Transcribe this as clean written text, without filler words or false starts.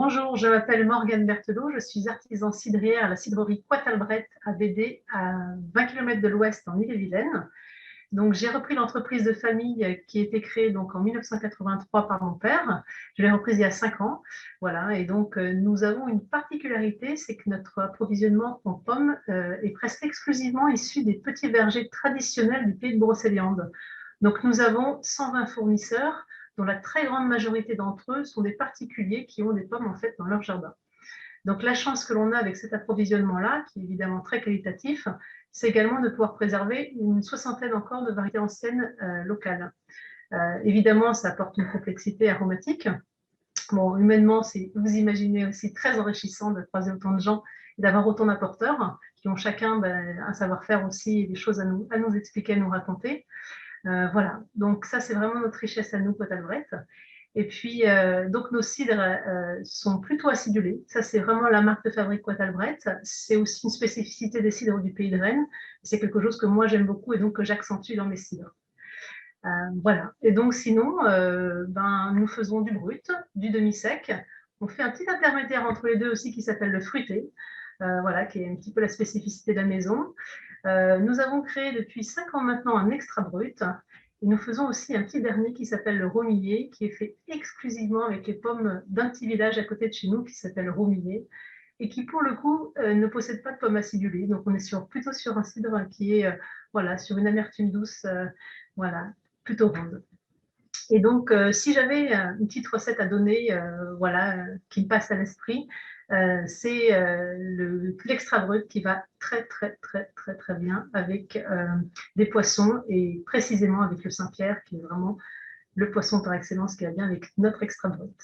Bonjour, je m'appelle Morgane Berthelot, je suis artisan cidrière à la cidrerie Coët-Albret à Bédé, à 20 km de l'ouest en Ille-et-Vilaine. Donc, j'ai repris l'entreprise de famille qui a été créée donc, en 1983 par mon père. Je l'ai reprise il y a 5 ans. Voilà, et donc nous avons une particularité, c'est que notre approvisionnement en pommes est presque exclusivement issu des petits vergers traditionnels du pays de Brocéliande. Donc, nous avons 120 fournisseurs, dont la très grande majorité d'entre eux sont des particuliers qui ont des pommes en fait dans leur jardin. Donc la chance que l'on a avec cet approvisionnement-là, qui est évidemment très qualitatif, c'est également de pouvoir préserver une soixantaine encore de variétés anciennes locales. Évidemment, ça apporte une complexité aromatique. Bon, humainement, vous imaginez aussi très enrichissant de croiser autant de gens et d'avoir autant d'apporteurs qui ont chacun un savoir-faire aussi et des choses à nous expliquer, à nous raconter. Voilà, donc ça c'est vraiment notre richesse à nous, Coët-Albret. Et puis, donc nos cidres sont plutôt acidulés. Ça, c'est vraiment la marque de fabrique Coët-Albret. C'est aussi une spécificité des cidres du pays de Rennes. C'est quelque chose que moi j'aime beaucoup et donc que j'accentue dans mes cidres. Voilà. Et donc sinon, nous faisons du brut, du demi-sec. On fait un petit intermédiaire entre les deux aussi qui s'appelle le fruité, voilà, qui est un petit peu la spécificité de la maison. Nous avons créé depuis 5 ans maintenant un extra brut. Et nous faisons aussi un petit dernier qui s'appelle le Romillet, qui est fait exclusivement avec les pommes d'un petit village à côté de chez nous qui s'appelle Romillet et qui, pour le coup, ne possède pas de pommes acidulées. Donc, on est plutôt sur un cidre qui est voilà, sur une amertume douce, voilà, plutôt ronde. Et donc, si j'avais une petite recette à donner, voilà, qui me passe à l'esprit, c'est l'extra brut qui va très bien avec des poissons et précisément avec le Saint-Pierre qui est vraiment le poisson par excellence qui va bien avec notre extra brut.